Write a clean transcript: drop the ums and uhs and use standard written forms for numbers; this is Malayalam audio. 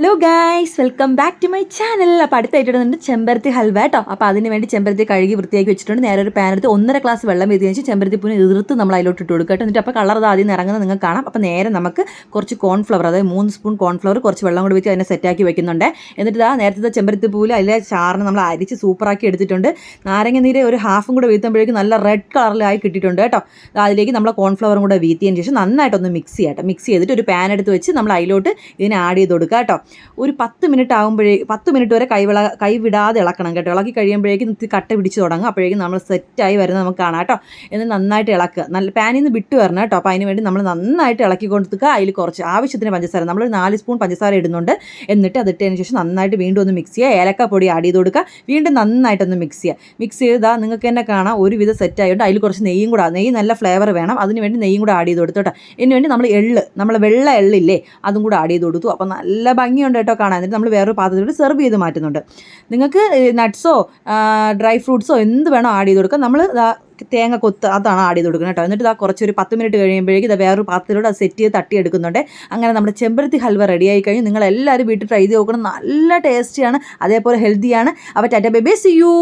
Hello guys, welcome back to my channel. അപ്പോൾ അടുത്തായിട്ടുണ്ട് ചെമ്പരത്തി ഹൽവ കേട്ടോ. അപ്പോൾ അതിന് വേണ്ടി ചെമ്പരത്തി കഴുകി വൃത്തിയാക്കി വെച്ചിട്ടുണ്ട്. നേരെ ഒരു പാൻ എടുത്ത് 1.5 ഗ്ലാസ് വെള്ളം വീതി വെച്ച് ചെമ്പരത്തി പൂവിനെ എതിർത്ത് നമ്മൾ അതിലോട്ട് ഇട്ട് കൊടുക്കുക കേട്ടോ. എന്നിട്ട് അപ്പോൾ കളർ ആദ്യം ഇറങ്ങുന്നത് നിങ്ങൾക്ക് കാണാം. അപ്പോൾ നേരെ നമുക്ക് കുറച്ച് കോൺഫ്ലവർ, അതായത് 3 സ്പൂൺ കോൺഫ്ലവർ കുറച്ച് വെള്ളം കൂടി വെച്ച് അതിനെ സെറ്റാക്കി വെക്കുന്നുണ്ട്. എന്നിട്ട് നേരത്തെ ചെമ്പരത്തി പൂവിൽ അതിലെ ചാറിന് നമ്മൾ അരിച്ച് സൂപ്പറാക്കി എടുത്തിട്ടുണ്ട്. നാരങ്ങ നീര് ഒരു ഹാഫും കൂടെ വീഴ്ത്തുമ്പോഴേക്കും നല്ല റെഡ് കളറിലായി കിട്ടിയിട്ടുണ്ട് കേട്ടോ. അതിലേക്ക് നമ്മൾ കോൺഫ്ലവറും കൂടെ വീത്തിയതിന് ശേഷം നന്നായിട്ടൊന്ന് മിക്സ് ചെയ്യാം. മിക്സ് ചെയ്തിട്ട് ഒരു പാൻ എടുത്ത് വെച്ച് നമ്മൾ അതിലോട്ട് ഇതിനെ ആഡ് ചെയ്ത് കൊടുക്കുക കേട്ടോ. ഒരു 10 മിനിറ്റ് വരെ കൈവിടാതെ ഇളക്കണം കേട്ടോ. ഇളക്കി കഴിയുമ്പോഴേക്കും കട്ട പിടിച്ച് തുടങ്ങും. അപ്പോഴേക്കും നമ്മൾ സെറ്റായി വരുന്നത് നമുക്ക് കാണാം കേട്ടോ. എന്നിട്ട് നന്നായിട്ട് ഇളക്കുക. നല്ല പാനിൽ നിന്ന് വിട്ട് വരണം കേട്ടോ. അപ്പോൾ അതിന് വേണ്ടി നമ്മൾ നന്നായിട്ട് ഇളക്കി കൊടുക്കുക. അതിൽ കുറച്ച് ആവശ്യത്തിന് പഞ്ചസാര, നമ്മൾ 4 സ്പൂൺ പഞ്ചസാര ഇടുന്നുണ്ട്. എന്നിട്ട് അതിട്ടതിന് ശേഷം നന്നായിട്ട് വീണ്ടും ഒന്ന് മിക്സ് ചെയ്യുക. ഏലക്ക പൊടി ആഡ് ചെയ്ത് കൊടുക്കുക. വീണ്ടും നന്നായിട്ടൊന്ന് മിക്സ് ചെയ്യുക. മിക്സ് ചെയ്താൽ നിങ്ങൾക്ക് തന്നെ കാണാം ഒരുവിധം സെറ്റായിട്ട്. അതിൽ കുറച്ച് നെയ്യും കൂടെ, നെയ്യ് നല്ല ഫ്ലേവർ വേണം, അതിന് വേണ്ടി നെയ്യും കൂടെ ആഡ് ചെയ്ത് കൊടുത്തു കേട്ടോ. ഇതിന് വേണ്ടി നമ്മൾ വെള്ള എള്ളില്ലേ, അതും കൂടെ ആഡ് ചെയ്ത് കൊടുത്തു. അപ്പോൾ നല്ല ഭംഗിയുണ്ട് കേട്ടോ കാണാൻ. എന്നിട്ട് നമ്മൾ വേറൊരു പാത്രത്തിൽ സെർവ് ചെയ്ത് മാറ്റുന്നുണ്ട്. നിങ്ങൾക്ക് നട്ട്സോ ഡ്രൈ ഫ്രൂട്ട്സോ എന്ത് വേണോ ആഡ് ചെയ്ത് കൊടുക്കാം. നമ്മൾ തേങ്ങ കൊത്ത് അതാണ് ആഡ് ചെയ്ത് കൊടുക്കുന്നത് കേട്ടോ. എന്നിട്ട് കുറച്ചൊരു 10 മിനിറ്റ് കഴിയുമ്പോഴേക്കും വേറൊരു പാത്രത്തിലൂടെ അത് സെറ്റ് ചെയ്ത് തട്ടിയെടുക്കുന്നുണ്ട്. അങ്ങനെ നമ്മുടെ ചെമ്പരത്തി ഹൽവ റെഡിയായി കഴിഞ്ഞു. നിങ്ങളെല്ലാവരും വീട്ടിൽ ട്രൈ ചെയ്ത് നോക്കണം. നല്ല ടേസ്റ്റിയാണ്, അതേപോലെ ഹെൽത്തിയാണ്. അപ്പോൾ tata bye bye, see U.